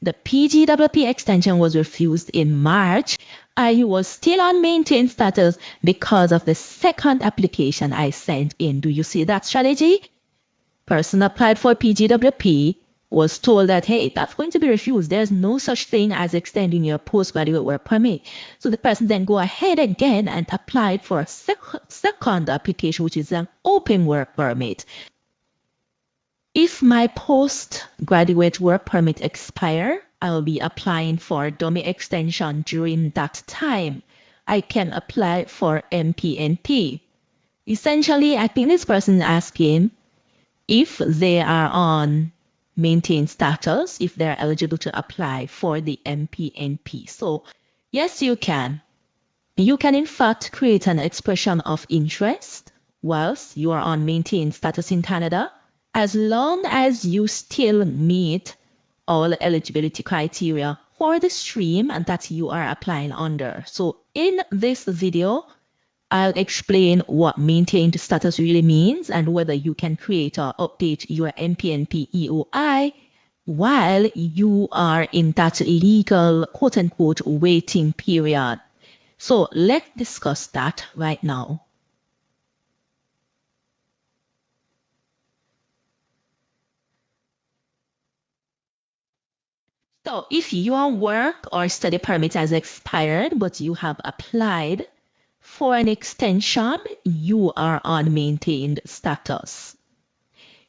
The PGWP extension was refused in March. I was still on maintained status because of the second application I sent in. Do you see that strategy? Person applied for PGWP, was told that, hey, that's going to be refused. There's no such thing as extending your postgraduate work permit. So the person then go ahead again and applied for a second application, which is an open work permit. If my postgraduate work permit expire, I'll be applying for dummy extension during that time. I can apply for MPNP. Essentially, I think this person is asking if they are on maintained status, if they're eligible to apply for the MPNP. So yes, you can. You can in fact create an expression of interest whilst you are on maintained status in Canada, as long as you still meet all eligibility criteria for the stream that you are applying under. So in this video, I'll explain what maintained status really means and whether you can create or update your MPNP EOI while you are in that legal quote-unquote waiting period. So let's discuss that right now. So if your work or study permit has expired but you have applied for an extension, you are on maintained status.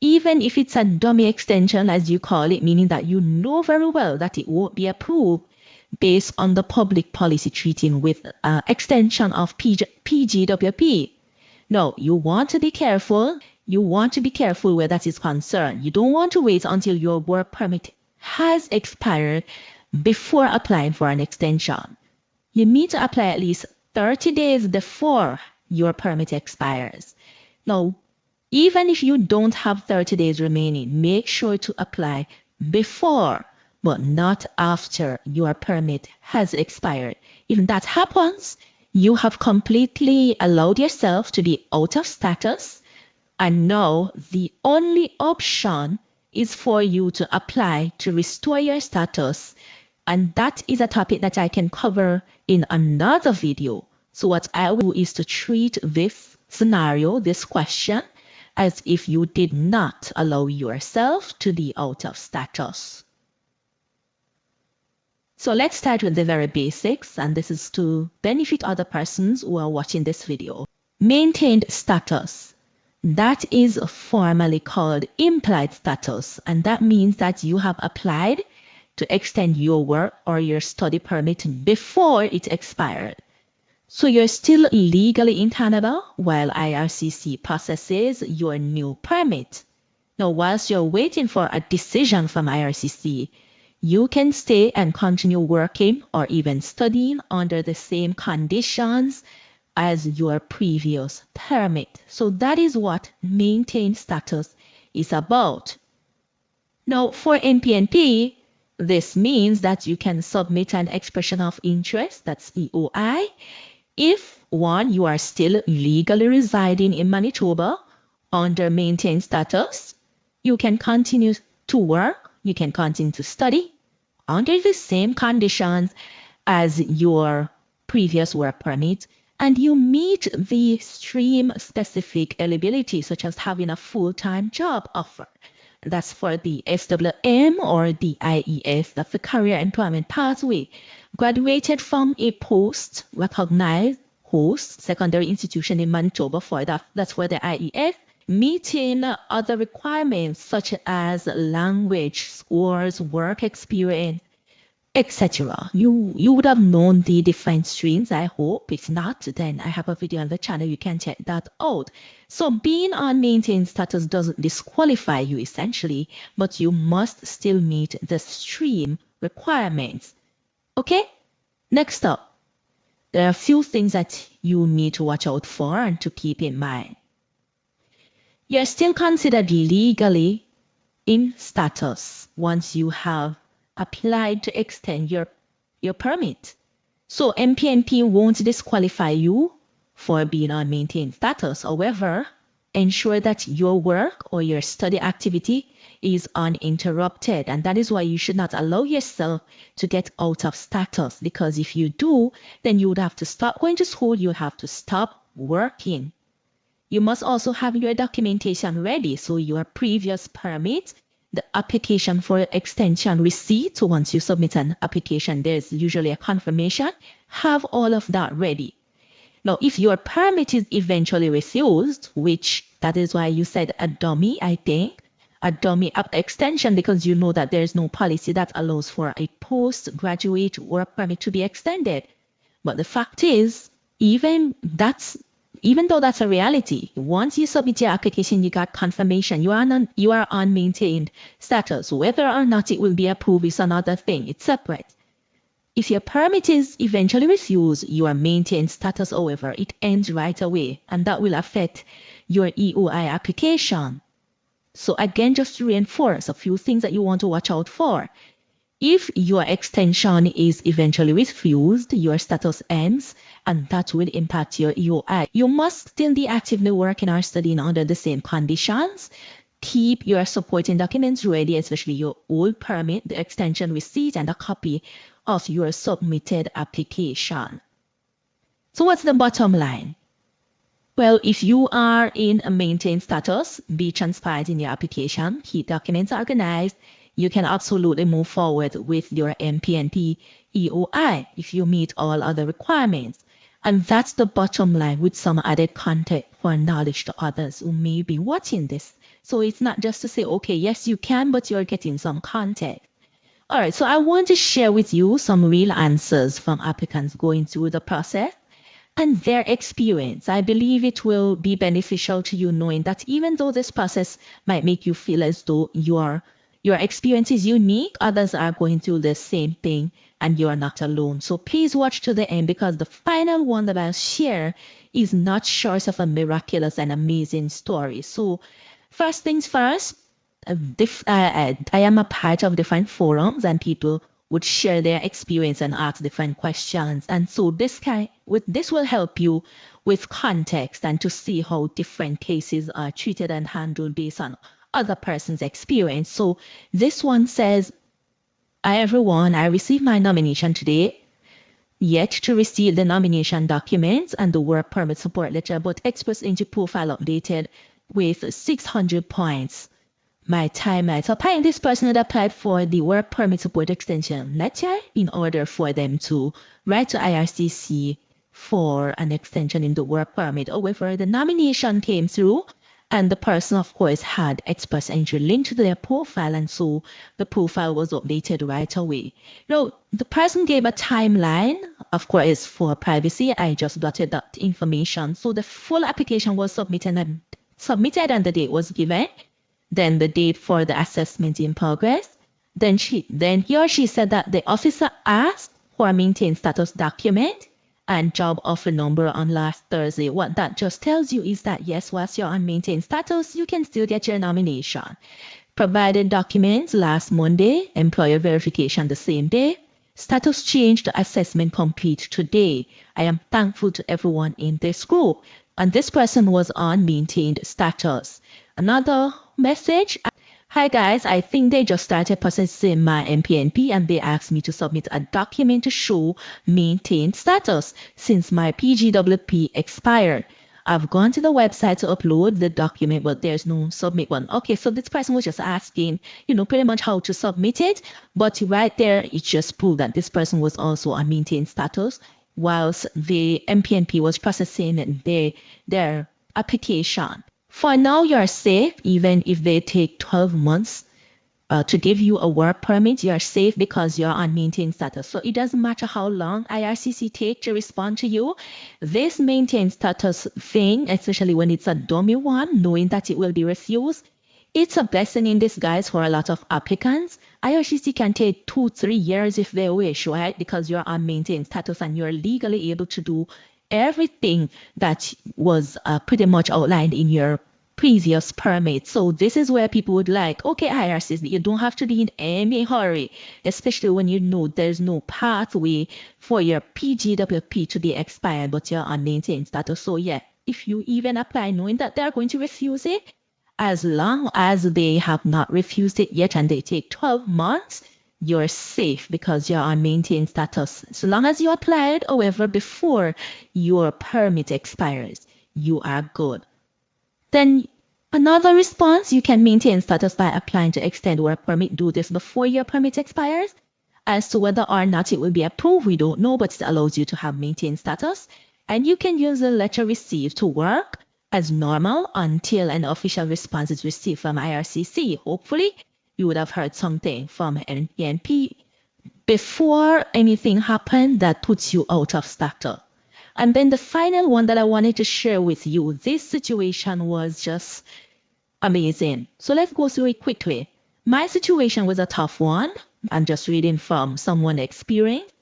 Even if it's a dummy extension, as you call it, meaning that you know very well that it won't be approved based on the public policy treating with extension of PGWP. No, you want to be careful. You want to be careful where that is concerned. You don't want to wait until your work permit has expired before applying for an extension. You need to apply at least 30 days before your permit expires. Now, even if you don't have 30 days remaining, make sure to apply before, but not after your permit has expired. If that happens, you have completely allowed yourself to be out of status, and now the only option is for you to apply to restore your status. And that is a topic that I can cover in another video. So what I will do is to treat this scenario, this question, as if you did not allow yourself to be out of status. So let's start with the very basics, and this is to benefit other persons who are watching this video. Maintained status. That is formally called implied status, and that means that you have applied to extend your work or your study permit before it expired. So you're still legally in Canada while IRCC processes your new permit. Now, whilst you're waiting for a decision from IRCC, you can stay and continue working or even studying under the same conditions as your previous permit. So that is what maintained status is about. Now, for MPNP, this means that you can submit an expression of interest, that's EOI, if, one, you are still legally residing in Manitoba under maintained status. You can continue to work, you can continue to study under the same conditions as your previous work permit, and you meet the stream-specific eligibility, such as having a full-time job offer. That's for the SWM or the IES, that's the Career Employment Pathway. Graduated from a post-recognized post-secondary institution in Manitoba for that. That's for the IES. Meeting other requirements such as language, scores, work experience, etc. You would have known the different streams, I hope. If not, then I have a video on the channel, you can check that out. So being on maintained status doesn't disqualify you essentially, but you must still meet the stream requirements. Okay? Next up, there are a few things that you need to watch out for and to keep in mind. You're still considered legally in status once you have applied to extend your permit. So MPNP won't disqualify you for being on maintained status. However, ensure that your work or your study activity is uninterrupted. And that is why you should not allow yourself to get out of status, because if you do, then you would have to stop going to school, you have to stop working. You must also have your documentation ready, so your previous permit, the application for extension receipt. So once you submit an application, there's usually a confirmation. Have all of that ready. Now, if your permit is eventually refused, which that is why you said a dummy, I think, a dummy extension, because you know that there's no policy that allows for a postgraduate work permit to be extended. But the fact is, even though that's a reality, once you submit your application, you got confirmation, you are on maintained status. Whether or not it will be approved is another thing. It's separate. If your permit is eventually refused, your maintained status, however, it ends right away, and that will affect your EOI application. So again, just to reinforce a few things that you want to watch out for. If your extension is eventually refused, your status ends, and that will impact your EOI. You must still be actively working or studying under the same conditions. Keep your supporting documents ready, especially your old permit, the extension receipt, and a copy of your submitted application. So what's the bottom line? Well, if you are in a maintained status, be transparent in your application, keep documents organized, you can absolutely move forward with your MPNP EOI if you meet all other requirements. And that's the bottom line, with some added context for knowledge to others who may be watching this. So it's not just to say, okay, yes, you can, but you're getting some context. All right, so I want to share with you some real answers from applicants going through the process and their experience. I believe it will be beneficial to you, knowing that even though this process might make you feel as though your experience is unique, others are going through the same thing and you are not alone. So please watch to the end, because the final one that I'll share is not short of a miraculous and amazing story. So first things first, I am a part of different forums, and people would share their experience and ask different questions. And so this will help you with context and to see how different cases are treated and handled based on other person's experience. So this one says, "Hi everyone, I received my nomination today. Yet to receive the nomination documents and the work permit support letter, but Express Entry profile updated with 600 points. My timeline." So apparently this person had applied for the work permit support extension letter in order for them to write to IRCC for an extension in the work permit. However, the nomination came through, and the person, of course, had Express Entry linked to their profile, and so the profile was updated right away. Now, the person gave a timeline, of course, for privacy. I just blotted that information. So the full application was submitted and the date was given. Then the date for the assessment in progress. Then he or she said that the officer asked for a maintained status document and job offer number on last Thursday. What that just tells you is that yes, whilst you're on maintained status, you can still get your nomination. Provided documents last Monday, employer verification the same day. Status change to assessment complete today. I am thankful to everyone in this group. And this person was on maintained status. Another message: "Hi guys, I think they just started processing my MPNP and they asked me to submit a document to show maintained status since my PGWP expired. I've gone to the website to upload the document, but there's no submit one." Okay, so this person was just asking, pretty much how to submit it. But right there, it just proved that this person was also on maintained status, whilst the MPNP was processing their application. For now, you're safe. Even if they take 12 months to give you a work permit, you're safe because you're on maintained status. So it doesn't matter how long IRCC take to respond to you. This maintained status thing, especially when it's a dummy one, knowing that it will be refused, it's a blessing in disguise for a lot of applicants. IRCC can take 2-3 years if they wish, right? Because you're on maintained status and you're legally able to do everything that was pretty much outlined in your previous permit. So this is where people would like, okay, IRCC, you don't have to be in any hurry, especially when you know there's no pathway for your PGWP to be expired, but you're on maintained status. So yeah, if you even apply knowing that they are going to refuse it, as long as they have not refused it yet and they take 12 months, you're safe because you're on maintained status. So long as you applied, however, before your permit expires, you are good. Then another response, you can maintain status by applying to extend work permit. Do this before your permit expires. As to whether or not it will be approved, we don't know, but it allows you to have maintained status. And you can use the letter received to work as normal until an official response is received from IRCC. Hopefully, you would have heard something from MPNP before anything happened that puts you out of status. And then the final one that I wanted to share with you, this situation was just amazing. So let's go through it quickly. My situation was a tough one. I'm just reading from someone experienced.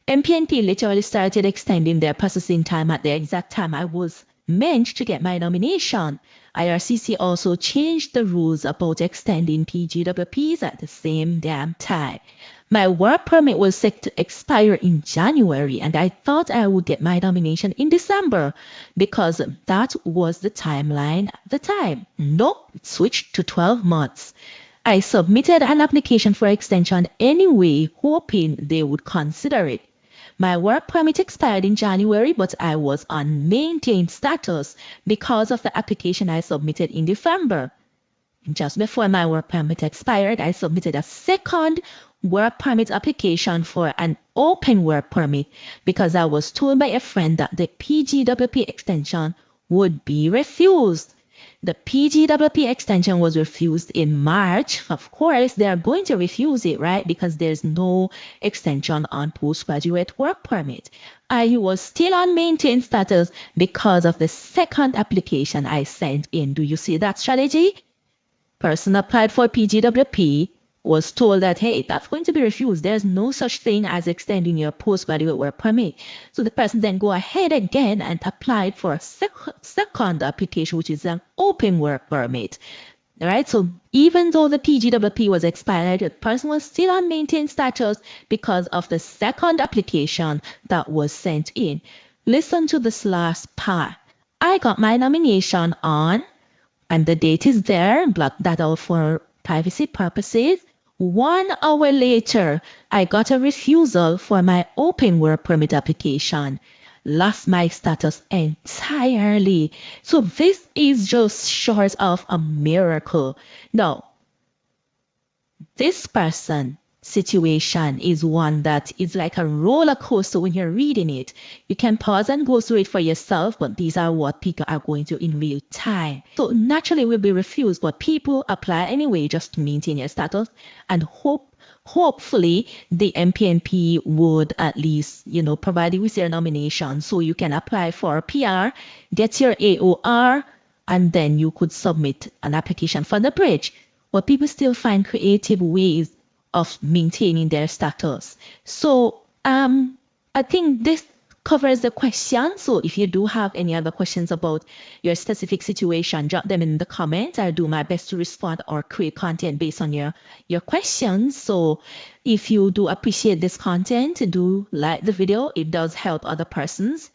MPNP literally started extending their processing time at the exact time I was meant to get my nomination. IRCC also changed the rules about extending PGWPs at the same damn time. My work permit was set to expire in January, and I thought I would get my nomination in December because that was the timeline at the time. Nope, it switched to 12 months. I submitted an application for extension anyway, hoping they would consider it. My work permit expired in January, but I was on maintained status because of the application I submitted in December. Just before my work permit expired, I submitted a second work permit application for an open work permit because I was told by a friend that the PGWP extension would be refused. The PGWP extension was refused in March. Of course, they are going to refuse it, right? Because there's no extension on postgraduate work permit. I was still on maintained status because of the second application I sent in. Do you see that strategy? Person applied for PGWP, was told that, hey, that's going to be refused. There's no such thing as extending your postgraduate work permit. So the person then go ahead again and applied for a second application, which is an open work permit. All right, so even though the PGWP was expired, the person was still on maintained status because of the second application that was sent in. Listen to this last part. I got my nomination on, and the date is there, block that out for privacy purposes. 1 hour later, I got a refusal for my open work permit application. Lost my status entirely. So this is just short of a miracle. Now, this person situation is one that is like a roller coaster when you're reading it. You can pause and go through it for yourself, but these are what people are going through in real time. So naturally will be refused, but people apply anyway just to maintain your status and hopefully the MPNP would at least, provide you with your nomination so you can apply for a PR, get your AOR, and then you could submit an application for the bridge. But people still find creative ways of maintaining their status. So I think this covers the question. So if you do have any other questions about your specific situation, drop them in the comments. I'll do my best to respond or create content based on your questions. So if you do appreciate this content, do like the video. It does help other persons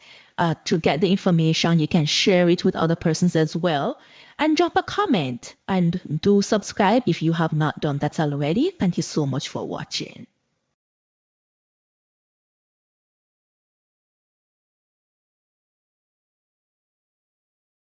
to get the information. You can share it with other persons as well. And drop a comment and do subscribe if you have not done that already. Thank you so much for watching.